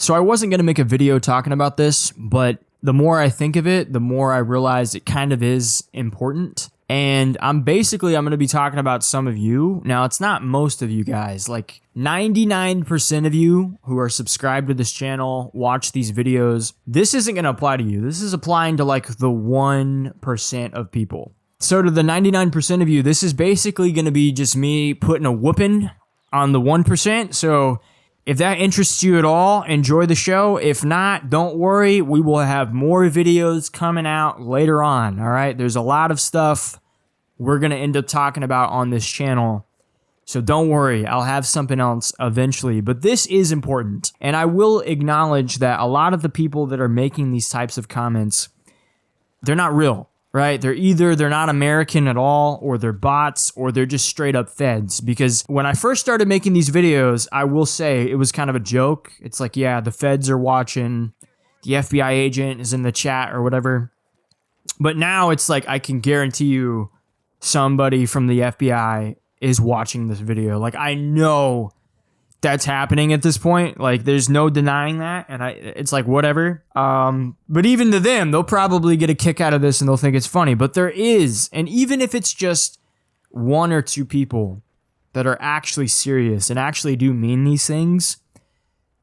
So I wasn't going to make a video talking about this, but the more I think of it, the more I realize it kind of is important. And I'm going to be talking about some of you. Now, it's not most of you guys. Like 99% of you who are subscribed to this channel, watch these videos. This isn't going to apply to you. This is applying to like the 1% of people. So to the 99% of you, this is basically going to be just me putting a whooping on the 1%. So if that interests you at all, enjoy the show. If not, don't worry. We will have more videos coming out later on. All right. There's a lot of stuff we're going to end up talking about on this channel. So don't worry. I'll have something else eventually. But this is important. And I will acknowledge that a lot of the people that are making these types of comments, they're not real. Right? They're not American at all, or they're bots, or they're just straight up feds. Because when I first started making these videos, I will say it was kind of a joke. It's like, yeah, the feds are watching, the FBI agent is in the chat or whatever. But now it's like, I can guarantee you somebody from the FBI is watching this video. Like, I know that's happening at this point. Like, there's no denying that. And it's like, whatever. But even to them, they'll probably get a kick out of this and they'll think it's funny. But there is, and even if it's just one or two people that are actually serious and actually do mean these things,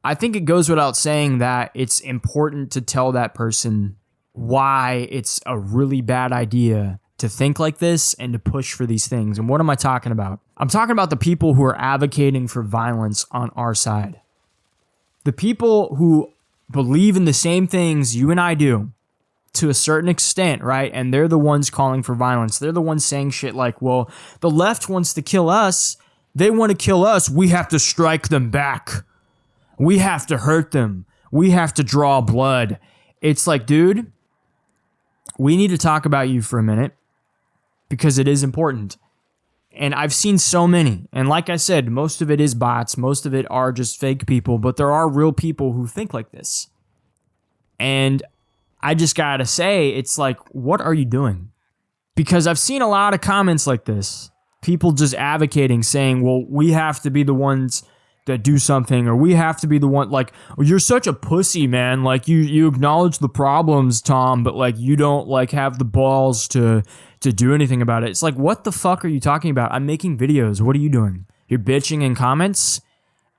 I think it goes without saying that it's important to tell that person why it's a really bad idea to think like this and to push for these things. And what am I talking about? I'm talking about the people who are advocating for violence on our side. The people who believe in the same things you and I do to a certain extent, right? And they're the ones calling for violence. They're the ones saying shit like, well, the left wants to kill us. They want to kill us. We have to strike them back. We have to hurt them. We have to draw blood. It's like, dude, we need to talk about you for a minute, because it is important. And I've seen so many. And like I said, most of it is bots. Most of it are just fake people. But there are real people who think like this. And I just gotta say, it's like, what are you doing? Because I've seen a lot of comments like this. People just advocating, saying, well, we have to be the ones that do something. Or we have to be the one, like, oh, you're such a pussy, man. Like, you acknowledge the problems, Tom, but like, you don't like have the balls to do anything about it. It's like, what the fuck are you talking about? I'm making videos. What are you doing? You're bitching in comments?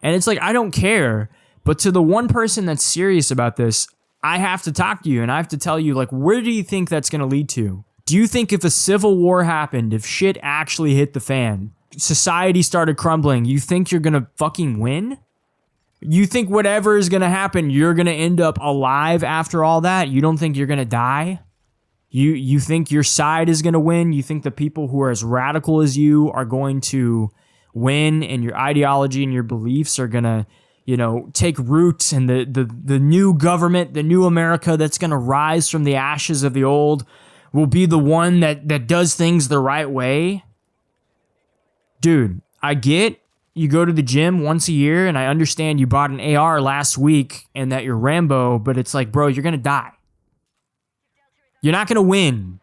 And it's like, I don't care. But to the one person that's serious about this, I have to talk to you and I have to tell you, like, where do you think that's going to lead to? Do you think if a civil war happened, if shit actually hit the fan, society started crumbling, you think you're going to fucking win? You think whatever is going to happen, you're going to end up alive after all that? You don't think you're going to die? You think your side is going to win? You think the people who are as radical as you are going to win, and your ideology and your beliefs are going to, you know, take root, and the new government, the new America that's going to rise from the ashes of the old will be the one that does things the right way? Dude, I get you go to the gym once a year, and I understand you bought an AR last week and that you're Rambo, but it's like, bro, you're going to die. You're not going to win.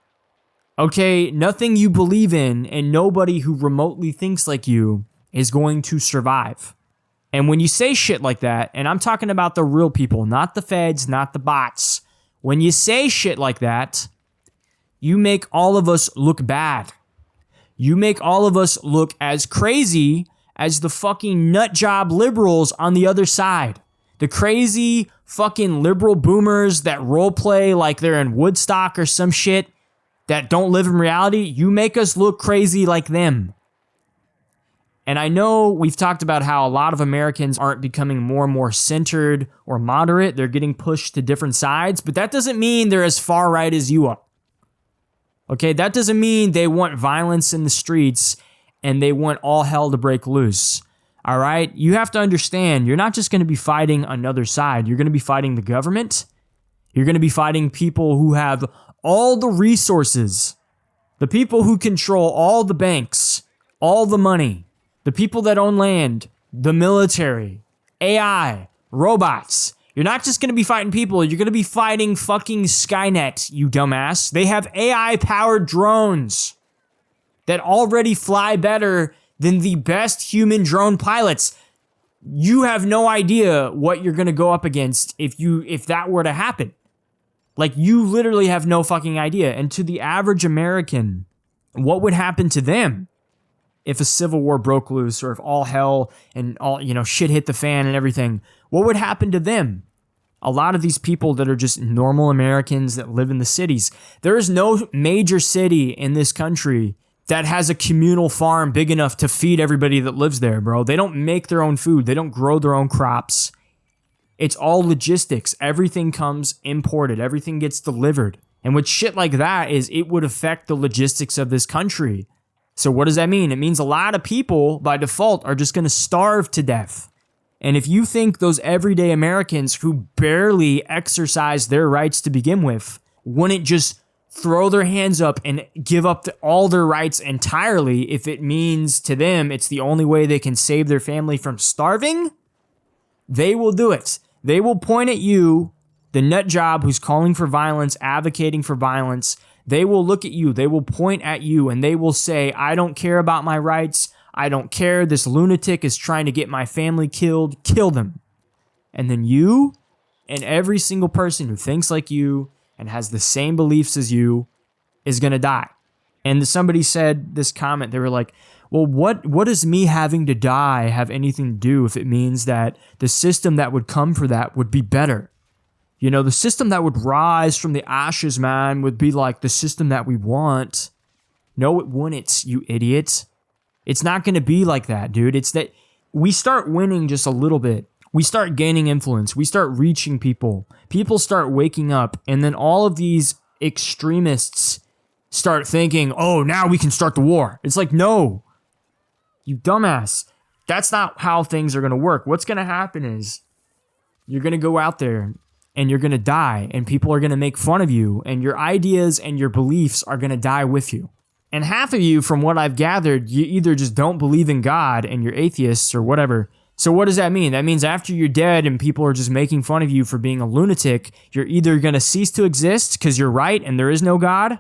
Okay? Nothing you believe in and nobody who remotely thinks like you is going to survive. And when you say shit like that, and I'm talking about the real people, not the feds, not the bots. When you say shit like that, you make all of us look bad. You make all of us look as crazy as the fucking nutjob liberals on the other side. The crazy fucking liberal boomers that role play like they're in Woodstock or some shit that don't live in reality. You make us look crazy like them. And I know we've talked about how a lot of Americans aren't becoming more and more centered or moderate. They're getting pushed to different sides, but that doesn't mean they're as far right as you are. Okay, that doesn't mean they want violence in the streets and they want all hell to break loose. All right? You have to understand, you're not just going to be fighting another side. You're going to be fighting the government. You're going to be fighting people who have all the resources, the people who control all the banks, all the money, the people that own land, the military, AI, robots. You're not just going to be fighting people. You're going to be fighting fucking Skynet, you dumbass. They have AI-powered drones that already fly better than the best human drone pilots. You have no idea what you're going to go up against if that were to happen. Like, you literally have no fucking idea. And to the average American, what would happen to them if a civil war broke loose, or if all hell and all, shit hit the fan and everything? What would happen to them? A lot of these people that are just normal Americans that live in the cities, there is no major city in this country that has a communal farm big enough to feed everybody that lives there, bro. They don't make their own food. They don't grow their own crops. It's all logistics. Everything comes imported. Everything gets delivered. And with shit like that it would affect the logistics of this country. So what does that mean? It means a lot of people by default are just going to starve to death. And if you think those everyday Americans who barely exercise their rights to begin with wouldn't just throw their hands up and give up all their rights entirely if it means to them it's the only way they can save their family from starving, they will do it. They will point at you, the nut job who's calling for violence, advocating for violence. They will look at you, they will point at you, and they will say, I don't care about my rights. I don't care. This lunatic is trying to get my family killed. Kill them. And then you and every single person who thinks like you and has the same beliefs as you is going to die. And somebody said this comment, they were like, well, what does me having to die have anything to do if it means that the system that would come for that would be better? The system that would rise from the ashes, man, would be like the system that we want. No, it wouldn't, you idiot. It's not going to be like that, dude. It's that we start winning just a little bit. We start gaining influence. We start reaching people. People start waking up. And then all of these extremists start thinking, oh, now we can start the war. It's like, no, you dumbass. That's not how things are going to work. What's going to happen is you're going to go out there and you're going to die. And people are going to make fun of you. And your ideas and your beliefs are going to die with you. And half of you, from what I've gathered, you either just don't believe in God and you're atheists or whatever. So what does that mean? That means after you're dead and people are just making fun of you for being a lunatic, you're either going to cease to exist because you're right and there is no God,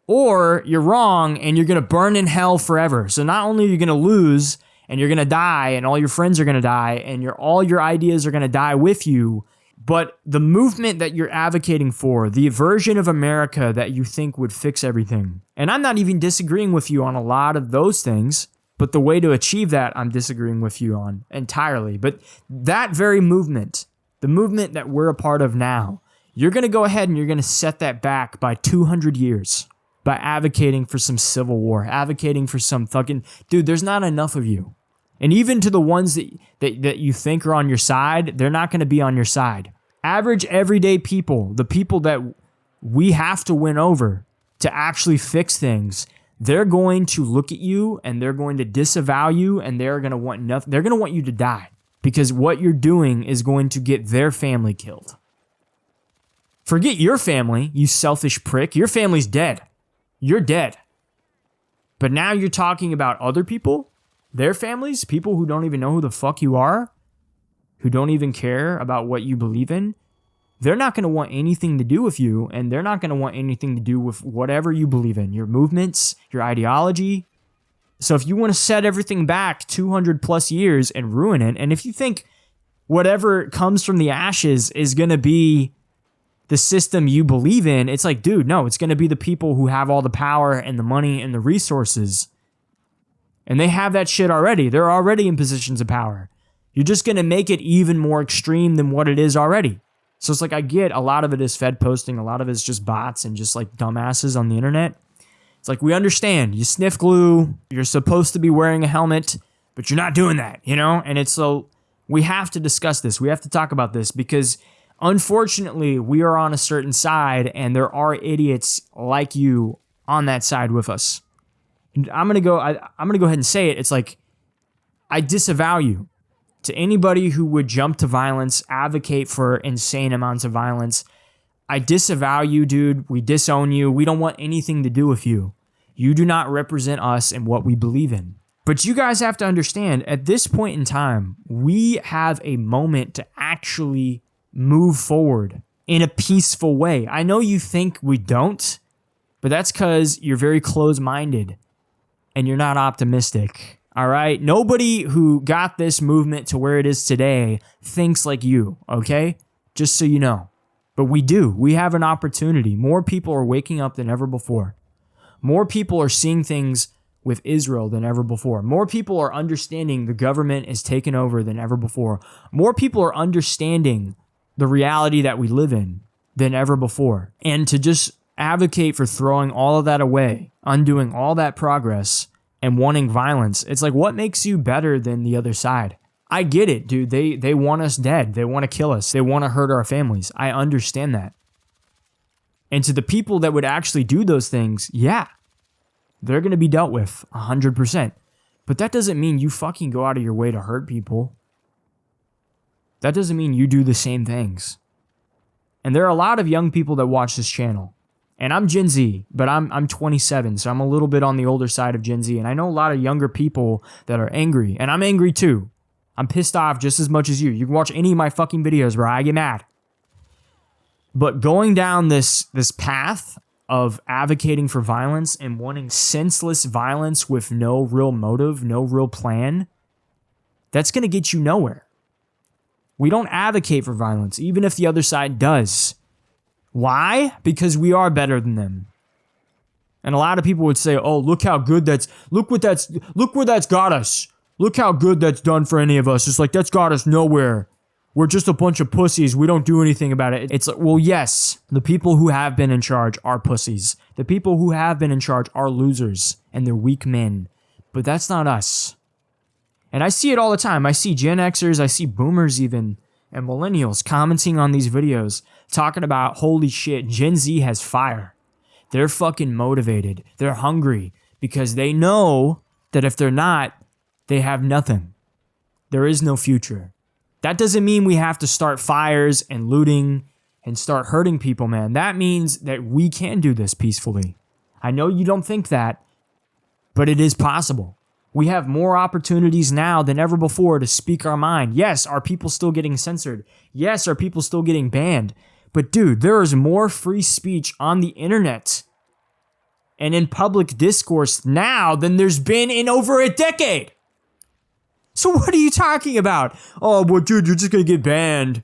or you're wrong and you're going to burn in hell forever. So not only are you going to lose and you're going to die and all your friends are going to die and all your ideas are going to die with you, but the movement that you're advocating for, the version of America that you think would fix everything. And I'm not even disagreeing with you on a lot of those things, but the way to achieve that, I'm disagreeing with you on entirely. But that very movement, the movement that we're a part of now, you're going to go ahead and you're going to set that back by 200 years by advocating for some civil war, advocating for some fucking... Dude, there's not enough of you. And even to the ones that you think are on your side, they're not going to be on your side. Average, everyday people, the people that we have to win over to actually fix things, they're going to look at you and they're going to disavow you and they're going to want nothing. They're going to want you to die because what you're doing is going to get their family killed. Forget your family, you selfish prick. Your family's dead. You're dead. But now you're talking about other people? Their families, people who don't even know who the fuck you are, who don't even care about what you believe in, they're not going to want anything to do with you, and they're not going to want anything to do with whatever you believe in, your movements, your ideology. So if you want to set everything back 200 plus years and ruin it, and if you think whatever comes from the ashes is going to be the system you believe in, it's like, dude, no, it's going to be the people who have all the power and the money and the resources. And they have that shit already. They're already in positions of power. You're just going to make it even more extreme than what it is already. So it's like, I get a lot of it is Fed posting. A lot of it is just bots and just like dumbasses on the internet. It's like, we understand. You sniff glue. You're supposed to be wearing a helmet, but you're not doing that, And it's so we have to discuss this. We have to talk about this because unfortunately we are on a certain side and there are idiots like you on that side with us. I'm gonna go ahead and say it. It's like, I disavow you. To anybody who would jump to violence, advocate for insane amounts of violence, I disavow you, dude. We disown you. We don't want anything to do with you. You do not represent us and what we believe in. But you guys have to understand, at this point in time, we have a moment to actually move forward in a peaceful way. I know you think we don't, but that's because you're very closed-minded and you're not optimistic. All right? Nobody who got this movement to where it is today thinks like you, okay? Just so you know. But we do. We have an opportunity. More people are waking up than ever before. More people are seeing things with Israel than ever before. More people are understanding the government is taken over than ever before. More people are understanding the reality that we live in than ever before. And to just advocate for throwing all of that away, undoing all that progress, and wanting violence, it's like, what makes you better than the other side? I get it, dude. They want us dead. They want to kill us. They want to hurt our families. I understand that. And to the people that would actually do those things, yeah, they're going to be dealt with 100%. But that doesn't mean you fucking go out of your way to hurt people. That doesn't mean you do the same things. And there are a lot of young people that watch this channel. And I'm Gen Z, but I'm 27, so I'm a little bit on the older side of Gen Z. And I know a lot of younger people that are angry. And I'm angry too. I'm pissed off just as much as you. You can watch any of my fucking videos where I get mad. But going down this path of advocating for violence and wanting senseless violence with no real motive, no real plan, that's going to get you nowhere. We don't advocate for violence, even if the other side does. Why? Because we are better than them. And a lot of people would say, oh, look how good look where that's got us. Look how good that's done for any of us. It's like, that's got us nowhere. We're just a bunch of pussies. We don't do anything about it. It's like, well, yes, the people who have been in charge are pussies. The people who have been in charge are losers, and they're weak men. But that's not us. And I see it all the time. I see Gen Xers, I see boomers even, and millennials commenting on these videos, talking about, holy shit, Gen Z has fire. They're fucking motivated. They're hungry because they know that if they're not, they have nothing. There is no future. That doesn't mean we have to start fires and looting and start hurting people, man. That means that we can do this peacefully. I know you don't think that, but it is possible. We have more opportunities now than ever before to speak our mind. Yes, are people still getting censored? Yes, are people still getting banned? But dude, there is more free speech on the internet and in public discourse now than there's been in over a decade. So what are you talking about? Oh, well, dude, you're just going to get banned.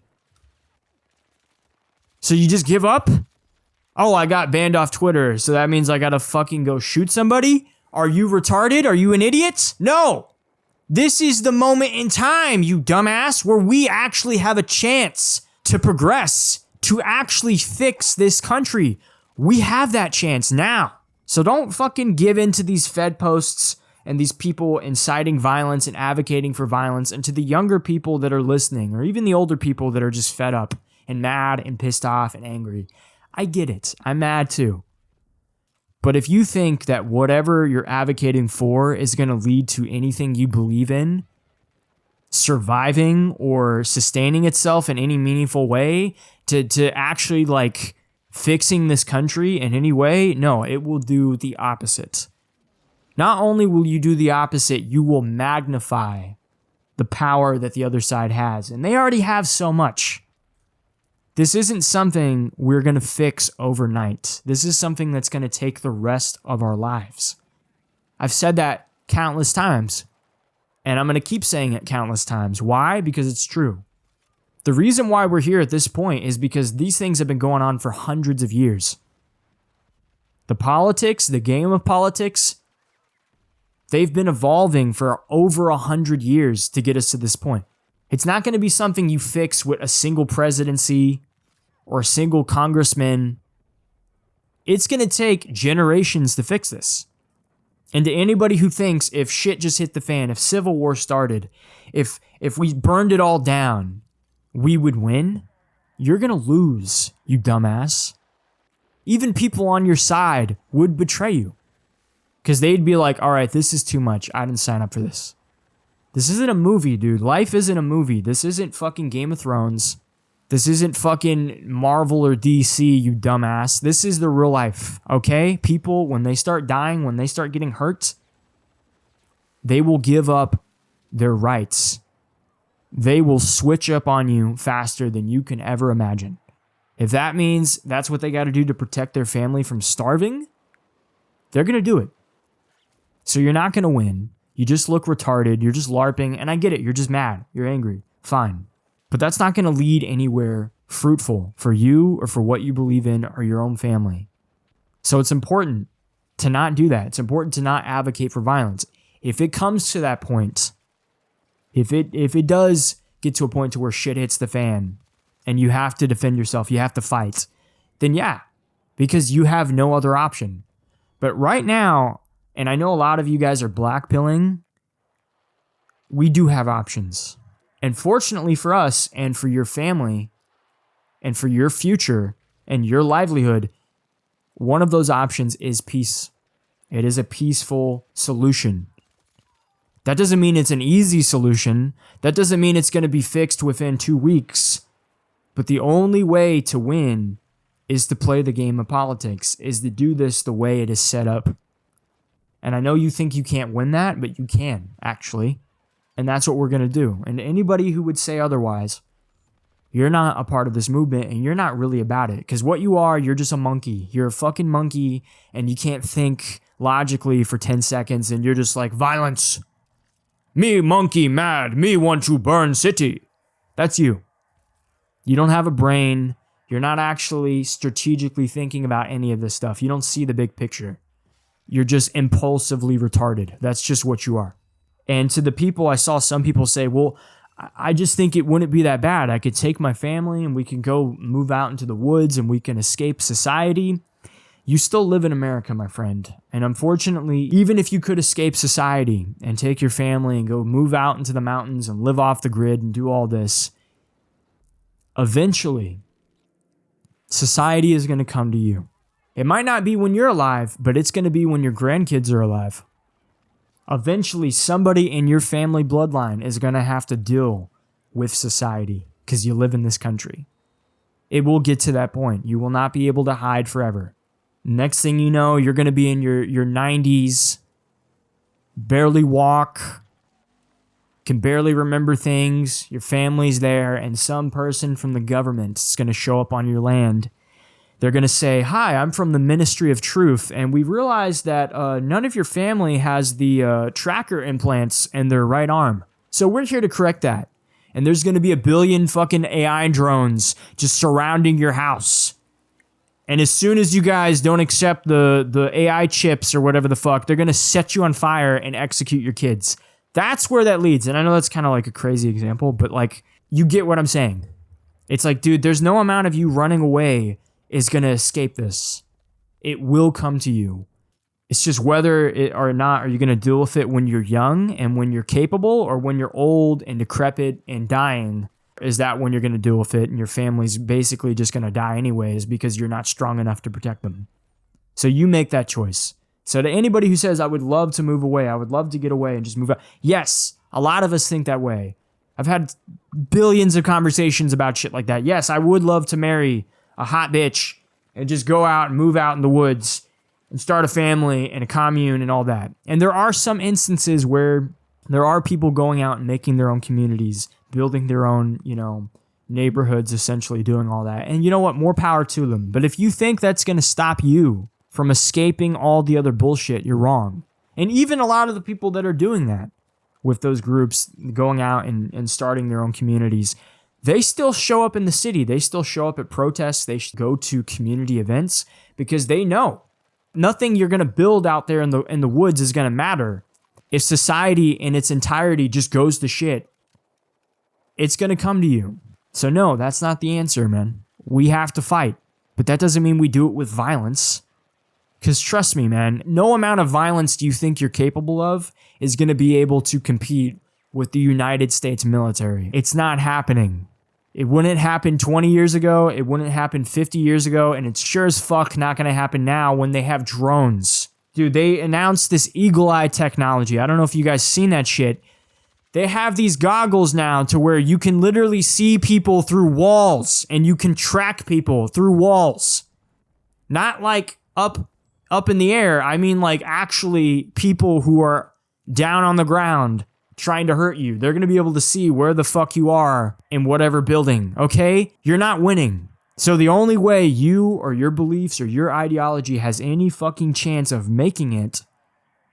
So you just give up? Oh, I got banned off Twitter, so that means I got to fucking go shoot somebody? Are you retarded? Are you an idiot? No. This is the moment in time, you dumbass, where we actually have a chance to progress, to actually fix this country. We have that chance now. So don't fucking give in to these Fed posts and these people inciting violence and advocating for violence, and to the younger people that are listening, or even the older people that are just fed up and mad and pissed off and angry. I get it. I'm mad too. But if you think that whatever you're advocating for is going to lead to anything you believe in, surviving or sustaining itself in any meaningful way, to actually like fixing this country in any way, no, it will do the opposite. Not only will you do the opposite, you will magnify the power that the other side has. And they already have so much. This isn't something we're going to fix overnight. This is something that's going to take the rest of our lives. I've said that countless times. And I'm going to keep saying it countless times. Why? Because it's true. The reason why we're here at this point is because these things have been going on for hundreds of years. The politics, the game of politics, they've been evolving for over 100 years to get us to this point. It's not going to be something you fix with a single presidency or a single congressman. It's going to take generations to fix this. And to anybody who thinks if shit just hit the fan, if civil war started, if we burned it all down, we would win, you're going to lose, you dumbass. Even people on your side would betray you. Because they'd be like, all right, this is too much. I didn't sign up for this. This isn't a movie, dude. Life isn't a movie. This isn't fucking Game of Thrones. This isn't fucking Marvel or DC, you dumbass. This is the real life, okay? People, when they start dying, when they start getting hurt, they will give up their rights. They will switch up on you faster than you can ever imagine. If that means that's what they got to do to protect their family from starving, they're going to do it. So you're not going to win. You just look retarded. You're just LARPing. And I get it. You're just mad. You're angry. Fine. But that's not going to lead anywhere fruitful for you or for what you believe in or your own family. So it's important to not do that. It's important to not advocate for violence. If it comes to that point, if it does get to a point to where shit hits the fan and you have to defend yourself, you have to fight, then yeah, because you have no other option. But right now, and I know a lot of you guys are blackpilling, we do have options. And fortunately for us and for your family and for your future and your livelihood, one of those options is peace. It is a peaceful solution. That doesn't mean it's an easy solution. That doesn't mean it's going to be fixed within 2 weeks. But the only way to win is to play the game of politics, is to do this the way it is set up. And I know you think you can't win that, but you can, actually. And that's what we're going to do. And anybody who would say otherwise, you're not a part of this movement and you're not really about it. Because what you are, you're just a monkey. You're a fucking monkey and you can't think logically for 10 seconds and you're just like, violence. Me monkey mad. Me want to burn city. That's you. You don't have a brain. You're not actually strategically thinking about any of this stuff. You don't see the big picture. You're just impulsively retarded. That's just what you are. And to the people, I saw some people say, well, I just think it wouldn't be that bad. I could take my family and we can go move out into the woods and we can escape society. You still live in America, my friend. And unfortunately, even if you could escape society and take your family and go move out into the mountains and live off the grid and do all this, eventually, society is going to come to you. It might not be when you're alive, but it's going to be when your grandkids are alive. Eventually, somebody in your family bloodline is going to have to deal with society because you live in this country. It will get to that point. You will not be able to hide forever. Next thing you know, you're going to be in your 90s, barely walk, can barely remember things, your family's there, and some person from the government is going to show up on your land. They're going to say, hi, I'm from the Ministry of Truth, and we realized that none of your family has the tracker implants in their right arm. So we're here to correct that. And there's going to be 1 billion fucking AI drones just surrounding your house. And as soon as you guys don't accept the AI chips or whatever the fuck, they're going to set you on fire and execute your kids. That's where that leads. And I know that's kind of like a crazy example, but like, you get what I'm saying. It's like, dude, there's no amount of you running away is going to escape this. It will come to you. It's just whether it or not are you going to deal with it when you're young and when you're capable, or when you're old and decrepit and dying. Is that when you're going to deal with it and your family's basically just going to die anyways because you're not strong enough to protect them? So you make that choice. So to anybody who says, I would love to move away, I would love to get away and just move out. Yes, a lot of us think that way. I've had billions of conversations about shit like that. Yes, I would love to marry a hot bitch and just go out and move out in the woods and start a family and a commune and all that. And there are some instances where there are people going out and making their own communities, building their own, neighborhoods, essentially doing all that. And you know what? More power to them. But if you think that's going to stop you from escaping all the other bullshit, you're wrong. And even a lot of the people that are doing that with those groups going out and starting their own communities, they still show up in the city. They still show up at protests. They go to community events because they know nothing you're going to build out there in the woods is going to matter. If society in its entirety just goes to shit, it's going to come to you. So no, that's not the answer, man. We have to fight. But that doesn't mean we do it with violence. Because trust me, man, no amount of violence you think you're capable of is going to be able to compete with the United States military. It's not happening. It wouldn't happen 20 years ago. It wouldn't happen 50 years ago. And it's sure as fuck not going to happen now when they have drones. Dude, they announced this eagle eye technology. I don't know if you guys seen that shit. They have these goggles now to where you can literally see people through walls and you can track people through walls. Not like up in the air. I mean like actually people who are down on the ground trying to hurt you. They're going to be able to see where the fuck you are in whatever building, okay? You're not winning. So the only way you or your beliefs or your ideology has any fucking chance of making it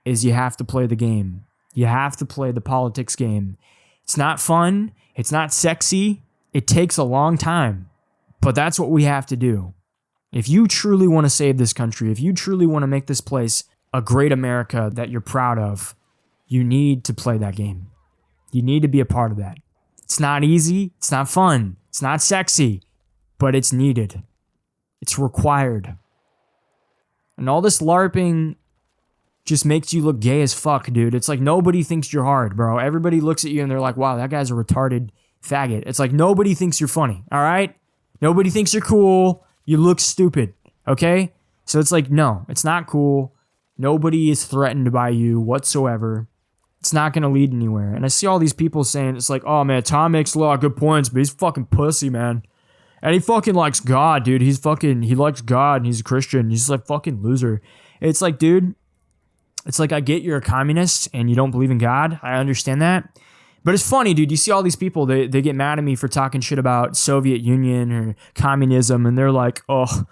is you have to play the game. You have to play the politics game. It's not fun. It's not sexy. It takes a long time. But that's what we have to do. If you truly want to save this country, if you truly want to make this place a great America that you're proud of, you need to play that game. You need to be a part of that. It's not easy. It's not fun. It's not sexy. But it's needed. It's required. And all this LARPing just makes you look gay as fuck, dude. It's like nobody thinks you're hard, bro. Everybody looks at you and they're like, wow, that guy's a retarded faggot. It's like nobody thinks you're funny, all right? Nobody thinks you're cool. You look stupid, okay? So it's like, no, it's not cool. Nobody is threatened by you whatsoever. It's not going to lead anywhere. And I see all these people saying, it's like, oh, man, Tom makes a lot of good points, but he's fucking pussy, man. And he fucking likes God, dude. He likes God and he's a Christian. He's like fucking loser. It's like, dude, it's like I get you're a communist and you don't believe in God. I understand that. But it's funny, dude. You see all these people, they get mad at me for talking shit about Soviet Union or communism. And they're like, oh,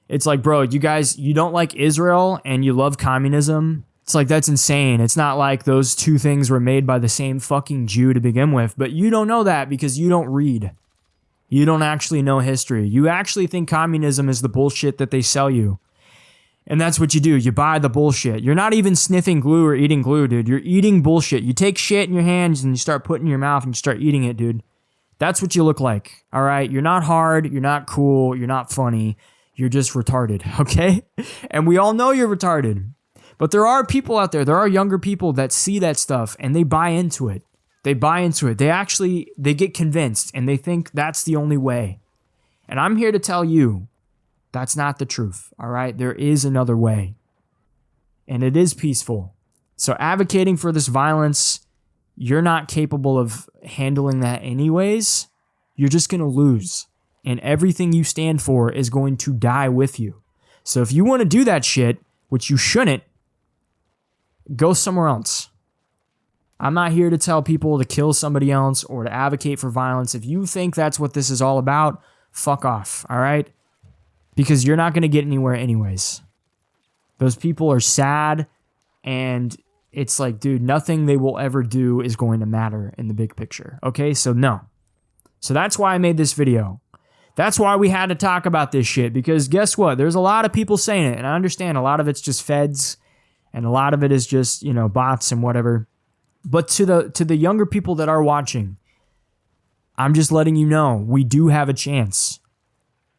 it's like, bro, you don't like Israel and you love communism. It's like, that's insane. It's not like those two things were made by the same fucking Jew to begin with. But you don't know that because you don't read. You don't actually know history. You actually think communism is the bullshit that they sell you. And that's what you do. You buy the bullshit. You're not even sniffing glue or eating glue, dude. You're eating bullshit. You take shit in your hands and you start putting it in your mouth and you start eating it, dude. That's what you look like, all right? You're not hard. You're not cool. You're not funny. You're just retarded, okay? And we all know you're retarded. But there are people out there, there are younger people that see that stuff and they buy into it. They buy into it. They get convinced and they think that's the only way. And I'm here to tell you, that's not the truth, all right? There is another way. And it is peaceful. So advocating for this violence, you're not capable of handling that anyways. You're just going to lose. And everything you stand for is going to die with you. So if you want to do that shit, which you shouldn't, go somewhere else. I'm not here to tell people to kill somebody else or to advocate for violence. If you think that's what this is all about, fuck off, all right? Because you're not going to get anywhere anyways. Those people are sad, and it's like, dude, nothing they will ever do is going to matter in the big picture, okay? So no. So that's why I made this video. That's why we had to talk about this shit, because guess what? There's a lot of people saying it, and I understand a lot of it's just feds, and a lot of it is just, bots and whatever. But to the younger people that are watching, I'm just letting you know, we do have a chance.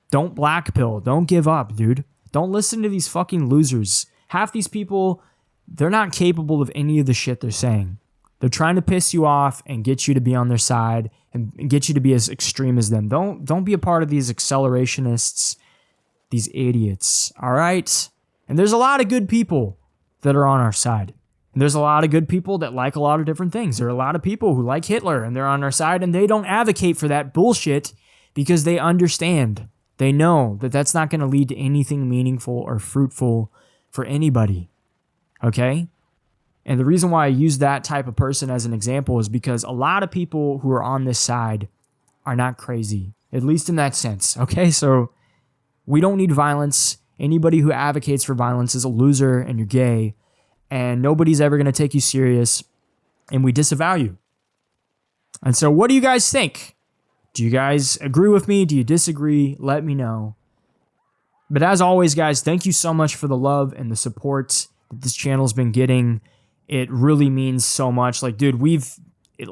Don't blackpill. Don't give up, dude. Don't listen to these fucking losers. Half these people, they're not capable of any of the shit they're saying. They're trying to piss you off and get you to be on their side and get you to be as extreme as them. Don't be a part of these accelerationists, these idiots, all right? And there's a lot of good people that are on our side. And there's a lot of good people that like a lot of different things. There are a lot of people who like Hitler and they're on our side and they don't advocate for that bullshit because they understand. They know that that's not going to lead to anything meaningful or fruitful for anybody. Okay? And the reason why I use that type of person as an example is because a lot of people who are on this side are not crazy, at least in that sense. Okay? So we don't need violence. Anybody who advocates for violence is a loser and you're gay. And nobody's ever going to take you serious, and we disavow you. And so what do you guys think? Do you guys agree with me? Do you disagree? Let me know. But as always, guys, thank you so much for the love and the support that this channel's been getting. It really means so much. Like, dude,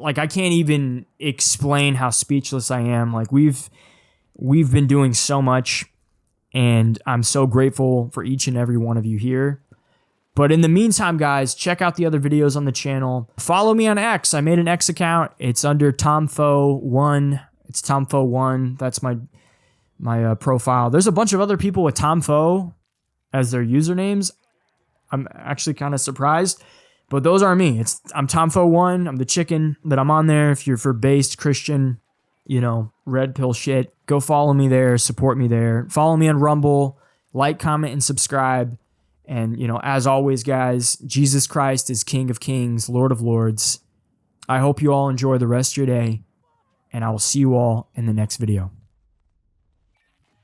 I can't even explain how speechless I am. Like, we've been doing so much, and I'm so grateful for each and every one of you here. But in the meantime, guys, check out the other videos on the channel. Follow me on X. I made an X account. It's under TomFo1. It's TomFo1. That's my profile. There's a bunch of other people with TomFo as their usernames. I'm actually kind of surprised. But those are me. I'm TomFo1. I'm the chicken that I'm on there. If you're for based Christian, red pill shit, go follow me there. Support me there. Follow me on Rumble. Like, comment, and subscribe. And, as always, guys, Jesus Christ is King of Kings, Lord of Lords. I hope you all enjoy the rest of your day, and I will see you all in the next video.